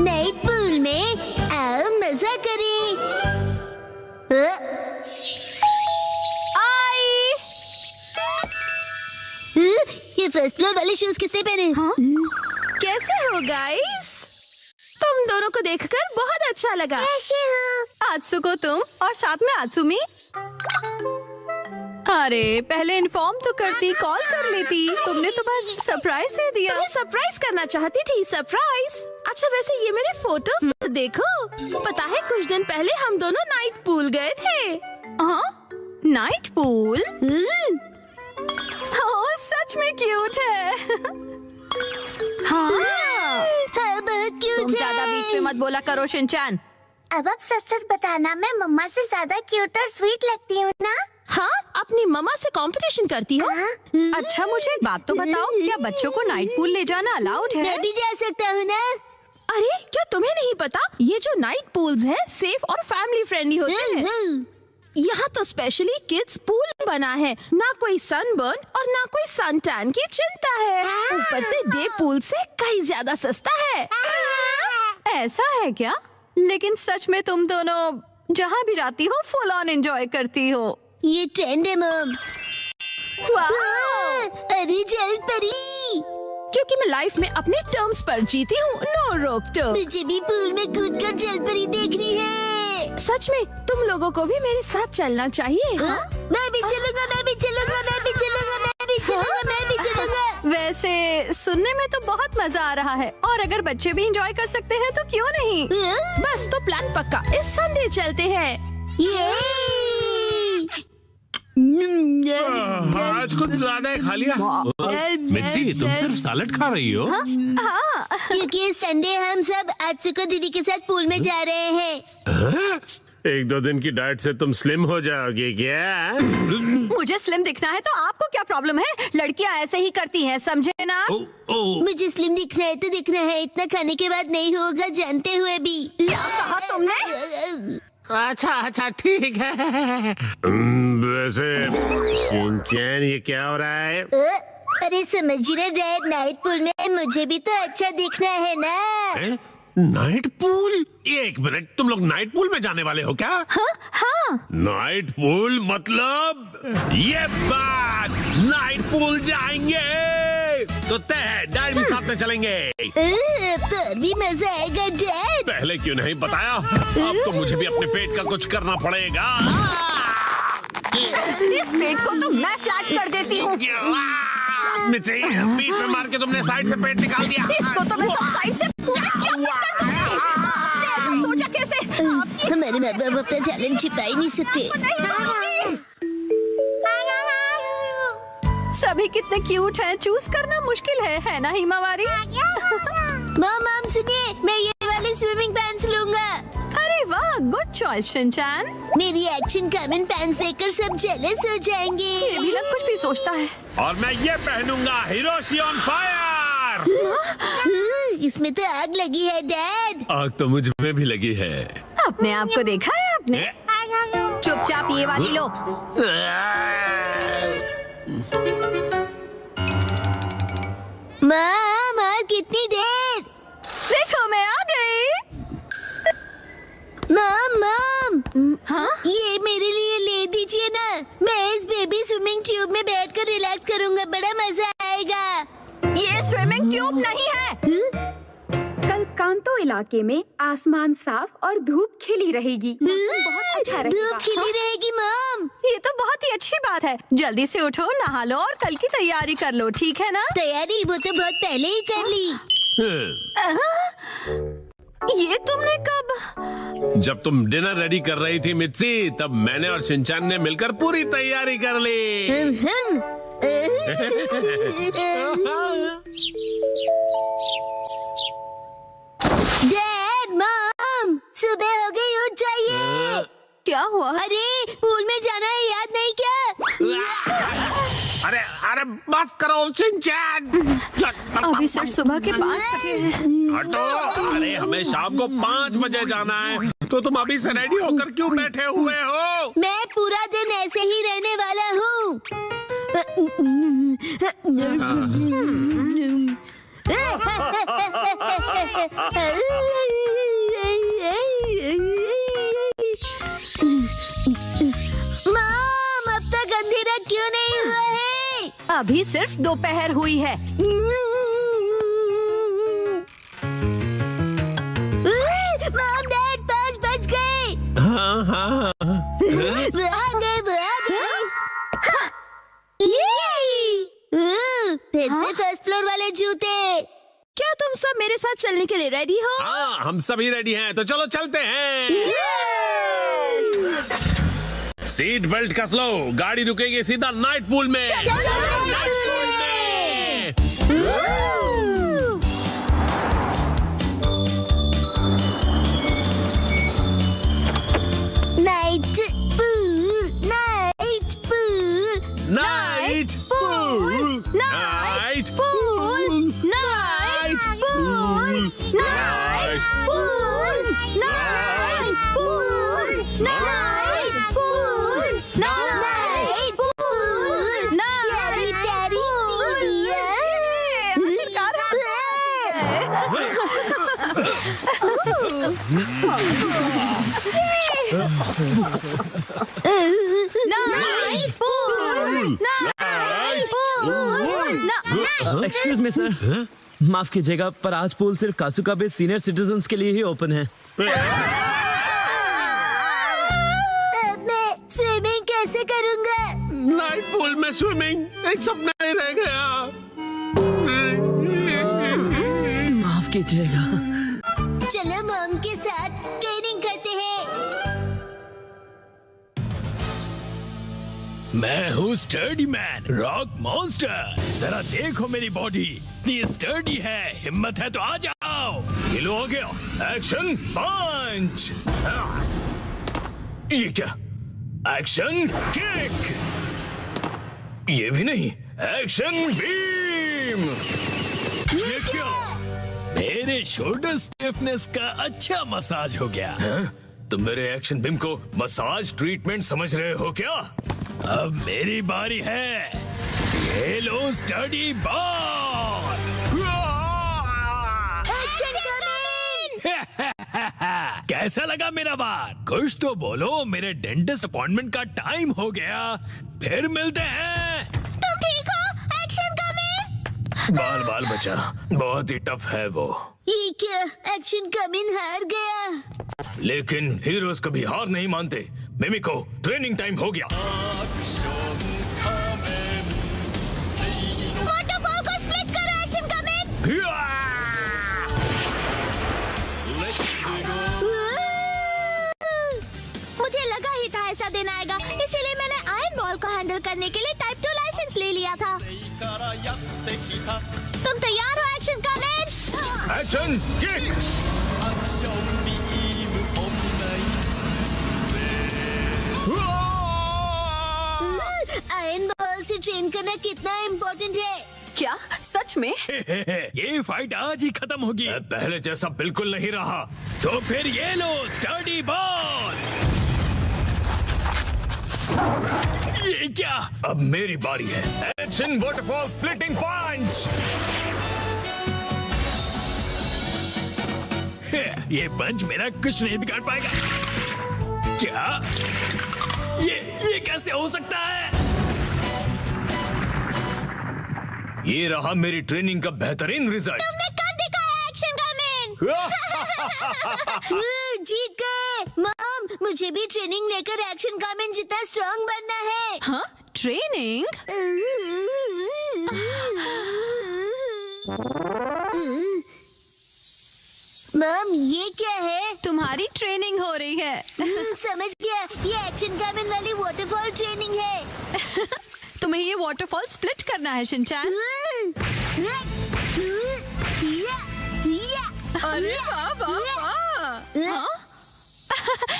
Night pool में आओ मजा करें। आई। ये फर्स्ट फ्लोर वाले शूज किसने पहने? हाँ? कैसे हो गाइस? तुम दोनों को देखकर बहुत अच्छा लगा। कैसे हो? आत्सुको तुम और साथ में आत्सुमी। अरे पहले इन्फॉर्म तो करती, कॉल कर लेती। तुमने तो बस सरप्राइज दे दिया। तुम्हें सरप्राइज करना चाहती थी। सरप्राइज? अच्छा वैसे ये मेरे फोटोज तो देखो। पता है कुछ दिन पहले हम दोनों नाइट पूल गए थे। हाँ नाइट पूल? ओह सच में क्यूट है। हाँ बहुत क्यूट है। तुम ज्यादा बीच में मत बोला करो शिनचैन। अब आप सच सच बताना, मैं मम्मा से ज्यादा क्यूट और स्वीट लगती हूँ ना? हाँ अपनी मम्मा से कंपटीशन करती हो? अच्छा मुझे एक बात तो बताओ, क्या बच्चों को नाइट पूल ले जाना अलाउड है? मैं भी जा सकता हूँ ना? अरे क्या तुम्हें नहीं पता, ये जो नाइट पूल्स हैं सेफ और फैमिली फ्रेंडली होते हैं। यहाँ तो स्पेशली किड्स पूल बना है, ना कोई सनबर्न और ना कोई सन टैन की चिंता है। ऊपर से डे पूल से कहीं ज्यादा सस्ता है। ऐसा है क्या? लेकिन सच में तुम दोनों जहाँ भी जाती हो फुल ऑन एंजॉय करती हो। ये ट्रेंड है मम। अरे जल परी, क्योंकि मैं लाइफ में अपने टर्म्स पर जीती हूँ, नो रोक टोक। मुझे भी पूल में कूदकर जल परी देखनी है। सच में तुम लोगों को भी मेरे साथ चलना चाहिए। मैं भी चलूंगा, मैं भी चलूंगा, मैं भी चलूंगा, मैं भी चलूंगा, मैं भी चलूंगा। वैसे सुनने में तो बहुत मजा आ रहा है, और अगर बच्चे भी एंजॉय कर सकते हैं तो क्यों नहीं। बस तो प्लान पक्का, इस संडे चलते हैं। आज कुछ ज्यादा खा लिया। मिर्ची तुम सिर्फ सैलेड खा रही हो? हाँ। क्योंकि संडे हम सब आत्सुको दीदी के साथ पूल में जा रहे हैं। एक दो दिन की डाइट से तुम स्लिम हो जाओगे क्या? मुझे स्लिम दिखना है तो आपको क्या प्रॉब्लम है? लड़कियां ऐसे ही करती हैं, समझे ना? मुझे स्लिम दिखना है तो दिखना है, इतना खाने के बाद नहीं होगा जानते हुए भी। क्या कहा तुमने? अच्छा ठीक है। वैसे शिनचैन ये क्या हो रहा है? अरे समझिए ना डैड, नाइट पूल में मुझे भी तो अच्छा दिखना है ना। Night pool? एक मिनट, तुम लोग नाइट पूल में जाने वाले हो क्या? हाँ। नाइट पूल मतलब ये बात, नाइट पूल जाएंगे तो तय है, डैड भी साथ में चलेंगे। तो भी मजा आएगा डैड। पहले क्यों नहीं बताया? अब तो मुझे भी अपने पेट का कुछ करना पड़ेगा। इस पेट को तो मैं फ्लैट कर देती हूँ। बीच में मार के तुमने साइड से पेट निकाल दिया। इसको तो मैं सब साइड से पूरा चपट कर दूंगी। आपने ऐसा सोचा कैसे? हमारे माँ बाप अपना टैलेंट छिपा ही नहीं सकते। सभी कितने क्यूट हैं, चूज करना मुश्किल है ना हिमावारी? मॉम सुनिए, मैं ये वाले स्विमिंग पैंट्स लूंगा। अरे वाह, गुड चॉइस शिनचैन। मेरी एक्शन कॉमन पैंट्स देखकर सब जेलस हो जाएंगे। ये भी ना कुछ भी सोचता है। और मैं ये पहनूंगा, हिरोशी ऑन फायर। इसमें तो आग लगी है डैड। आग तो मुझ में भी लगी है। अपने आप को देखा है आपने? चुपचाप ये वाली लो। माँ कितनी देर? देखो मैं आ गई। मॉम हाँ? ये मेरे लिए ले दीजिए ना। मैं इस बेबी स्विमिंग ट्यूब में बैठकर रिलैक्स करूंगा, बड़ा मजा आएगा। ये स्विमिंग ट्यूब नहीं है। कल कांतो इलाके में आसमान साफ और धूप खिली रहेगी। बहुत अच्छा रहेगा। धूप खिली रहेगी मॉम। ये तो बहुत ही अच्छी बात है। जल्दी से उठो, नहा लो और कल की तैयारी कर लो, ठीक है ना? तैयारी वो तो बहुत पहले ही कर ली। ये तुमने कब? जब तुम डिनर रेडी कर रही थी मित्सी, तब मैंने और शिनचैन ने मिलकर पूरी तैयारी कर ली। डैड मॉम सुबह हो गई, उठ जाइए। क्या हुआ? अरे पूल में जाना है, याद नहीं क्या? अरे बस करो शिनचैन। अभी सिर्फ सुबह के 5 बजे हैं। हटो। अरे हमें शाम को 5 बजे जाना है, तो तुम अभी से रेडी होकर क्यों बैठे हुए हो? मैं पूरा दिन ऐसे ही रहने वाला हूँ। अभी सिर्फ दोपहर हुई है। मॉम डैड 5 बज गए। हाँ हाँ वो आ गए। फिर से फर्स्ट फ्लोर वाले जूते। क्या तुम सब मेरे साथ चलने के लिए रेडी हो? हाँ, हम सभी रेडी हैं, तो चलो चलते हैं। सीट बेल्ट कस लो, गाड़ी रुकेगी सीधा नाइट पूल में। नाइट पूल में। Night pool, night pool, night pool, night pool, night pool, night pool, night pool, night pool, night pool, प्यारी प्यारी night pool, night pool. Excuse me sir, माफ कीजिएगा पर आज पूल सिर्फ कासुका बे सीनियर सिटीजन्स के लिए ही ओपन है। अब मैं स्विमिंग कैसे करूंगा? नाइट पूल में स्विमिंग एक सपना ही रह गया। माफ कीजिएगा। चलो मॉम के साथ ट्रेनिंग करते हैं। मैं हूँ स्टर्डी मैन, रॉक मॉन्स्टर। जरा देखो मेरी बॉडी इतनी स्टर्डी है, हिम्मत है तो आ जाओ। गिलो हो गया, एक्शन पंच। ये क्या? Action kick. ये भी नहीं, एक्शन बीम। ये क्या? मेरे शोल्डर स्टिफनेस का अच्छा मसाज हो गया। तुम मेरे एक्शन बीम को मसाज ट्रीटमेंट समझ रहे हो क्या? अब मेरी बारी है। ये लो स्टडी बॉल। कैसा लगा मेरा बार? कुछ तो बोलो, मेरे डेंटिस्ट अपॉइंटमेंट का टाइम हो गया। फिर मिलते हैं। तुम ठीक हो? Action coming. बाल बाल बचा, बहुत ही टफ है वो। ये क्या? एक्शन कमिंग हार गया। लेकिन हीरोज कभी हार नहीं मानते। मिमिको, ट्रेनिंग टाइम हो गया। वाटरफॉल को स्प्लिट करो, एक्शन कमिंग। मुझे लगा ही था ऐसा दिन आएगा, इसीलिए मैंने आयरन बॉल को हैंडल करने के लिए टाइप 2 लाइसेंस ले लिया था। तुम तैयार हो action coming? Action kick. Iron ball से ट्रेन करना कितना इम्पोर्टेंट है? क्या सच में? ये फाइट आज ही खत्म होगी। पहले जैसा बिल्कुल नहीं रहा। तो फिर ये लो स्टडी बॉल। ये क्या? अब मेरी बारी है। एक्शन वाटरफॉल स्प्लिटिंग पंच। ये पंच मेरा कुछ नहीं बिगाड़ पाएगा। क्या? ये कैसे हो सकता है? ये रहा मेरी ट्रेनिंग का बेहतरीन रिजल्ट। तुमने कर दिखाया एक्शन कमिंग। जीत गए। मॉम, मुझे भी ट्रेनिंग लेकर एक्शन कमिंग जितना स्ट्रांग बनना है। हाँ, ट्रेनिंग? मॉम, ये क्या है? तुम्हारी ट्रेनिंग हो रही है। समझ गया, ये एक्शन कमिंग वाली वाटरफॉल ट्रेनिंग है। तुम्हें ये वाटरफॉल स्प्लिट करना है शिनचैन। अरे वाह वाह वाह।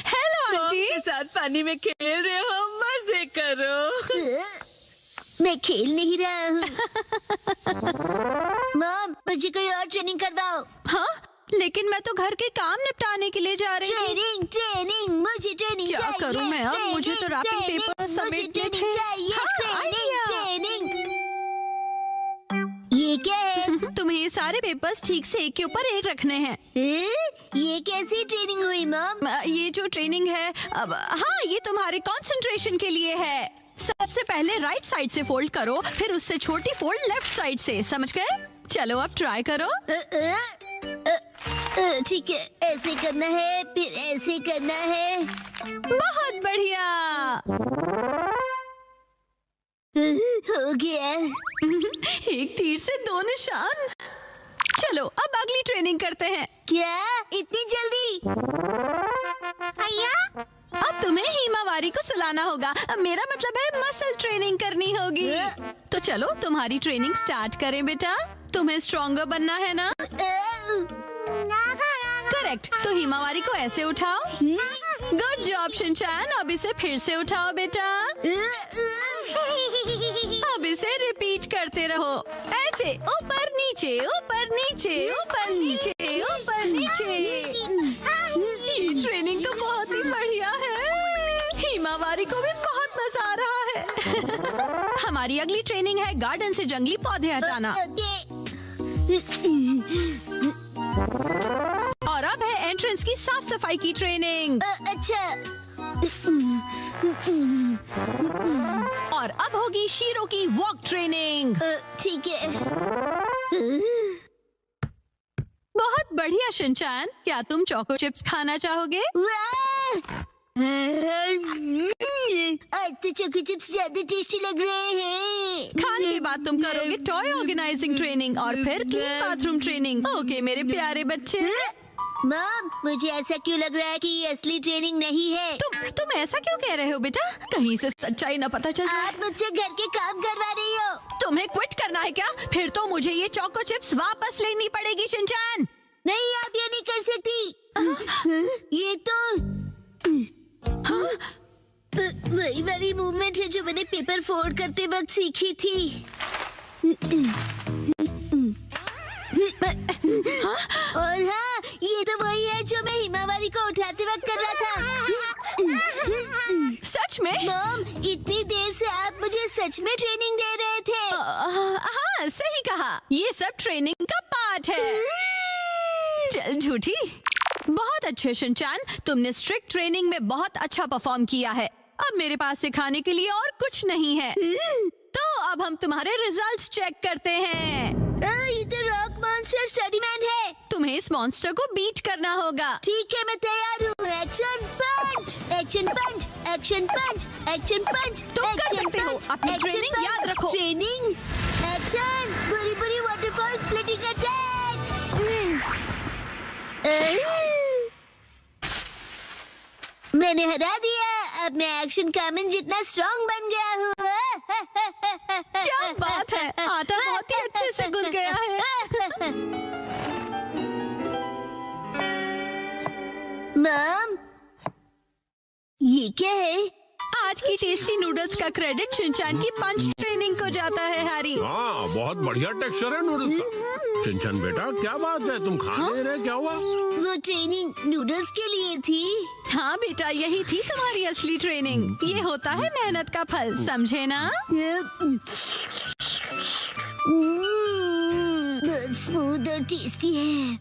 Hello aunty. के साथ पानी में खेल रहे हो, मजे करो। मैं खेल नहीं रहा हूँ। मॉम, मुझे कोई और ट्रेनिंग करवाओ। हाँ, लेकिन मैं तो घर के काम निपटाने के लिए जा रही हूँ। ट्रेनिंग, मुझे ट्रेनिंग क्या चाहिए। करूँ मैं अब? मुझे तो रैपिंग ट्रेनिंग, पेपर मुझे समेटने ट्रेनिंग थे। चाहिए। हाँ, ट्रेनिंग। ये क्या है? तुम्हें ये सारे पेपर्स ठीक से एक के ऊपर एक रखने हैं। ये कैसी ट्रेनिंग हुई मॉम? ये जो ट्रेनिंग है, अब हाँ, ये तुम्हारे कंसंट्रेशन के लिए है। सबसे पहले राइट साइड से फोल्ड करो, फिर उससे छोटी फोल्ड लेफ्ट साइड से, समझ गए? चलो अब ट्राई करो। ठीक है, ऐसे करना है, फिर ऐसे करना है। बहुत बढ़िया। हो गया। एक तीर से दो निशान। चलो अब अगली ट्रेनिंग करते हैं। क्या इतनी जल्दी? अब तुम्हें हिमावारी को सुलाना होगा। अब मेरा मतलब है मसल ट्रेनिंग करनी होगी। तो चलो तुम्हारी ट्रेनिंग स्टार्ट करें बेटा। तुम्हें स्ट्रॉन्गर बनना है ना? करेक्ट। तो हिमावारी को ऐसे उठाओ। Good job Shinchan. अब इसे फिर से उठाओ बेटा। अब इसे रिपीट करते रहो, ऐसे ऊपर नीचे ऊपर नीचे ऊपर नीचे ऊपर नीचे। ये ट्रेनिंग तो बहुत ही बढ़िया है। हिमावारी को भी बहुत मजा आ रहा है। हमारी अगली ट्रेनिंग है गार्डन से जंगली पौधे हटाना। और अब है एंट्रेंस की साफ सफाई की ट्रेनिंग। अच्छा। और अब होगी शीरो की वॉक ट्रेनिंग। ठीक है। बहुत बढ़िया शिनचैन। क्या तुम चोको चिप्स खाना चाहोगे? आज तो चोको चिप्स ज्यादा टेस्टी लग रहे हैं। खाने के बाद तुम करोगे टॉय ऑर्गेनाइजिंग ट्रेनिंग और फिर क्लीन बाथरूम ट्रेनिंग। ओके मेरे प्यारे बच्चे। मॉम, मुझे ऐसा क्यों लग रहा है कि ये असली ट्रेनिंग नहीं है? तुम ऐसा क्यों कह रहे हो बेटा? कहीं से सच्चाई न पता चल जाए। आप मुझसे घर के काम करवा रही हो। तुम्हें क्विट करना है क्या? फिर तो मुझे ये चोको चिप्स वापस लेनी पड़ेगी शिनचैन। नहीं, आप ये नहीं कर सकती। ये तो वही वाली मूवमेंट है जो मैंने पेपर फोल्ड करते वक्त सीखी थी। और हाँ, ये तो वही है जो मैं हिमावारी को उठाते वक्त कर रहा था। सच में? मॉम, इतनी देर से आप मुझे सच में ट्रेनिंग दे रहे थे। हाँ सही कहा। ये सब ट्रेनिंग का पार्ट है। चल झूठी। बहुत अच्छे शिनचैन, तुमने स्ट्रिक्ट ट्रेनिंग में बहुत अच्छा परफॉर्म किया है। अब मेरे पास सिखाने के लिए और कुछ नहीं है। तो अब हम तुम्हारे रिजल्ट्स चेक करते हैं। ये तो रॉक मॉन्स्टर स्टडीमैन है। तुम्हें इस मॉन्स्टर को बीट करना होगा। ठीक है, मैं तैयार हूँ। एक्शन पंच, एक्शन पंच, एक्शन पंच, एक्शन पंच। तुम कर सकते हो। अपनी ट्रेनिंग याद रखो। ट्रेनिंग, एक्शन, बुरी बुरी वाटरफॉल स्प्लिटिंग अटैक। मैंने हरा दिया। अब मैं एक्शन कामन जितना स्ट्रॉन्ग बन गया हूँ। क्या बात है, आटा बहुत ही अच्छे से गुल गया है। मॉम, ये क्या है? आज की टेस्टी नूडल्स का क्रेडिट शिनचैन की पंच ट्रेनिंग को जाता है हैरी। हाँ, बहुत बढ़िया टेक्सचर है नूडल्स का। शिनचैन बेटा, क्या बात है, तुम खा नहीं रहे? क्या हुआ? वो ट्रेनिंग नूडल्स के लिए थी। हाँ बेटा, यही थी तुम्हारी असली ट्रेनिंग। ये होता है मेहनत का फल, समझे ना? बहुत स्मूथ और टेस्टी है।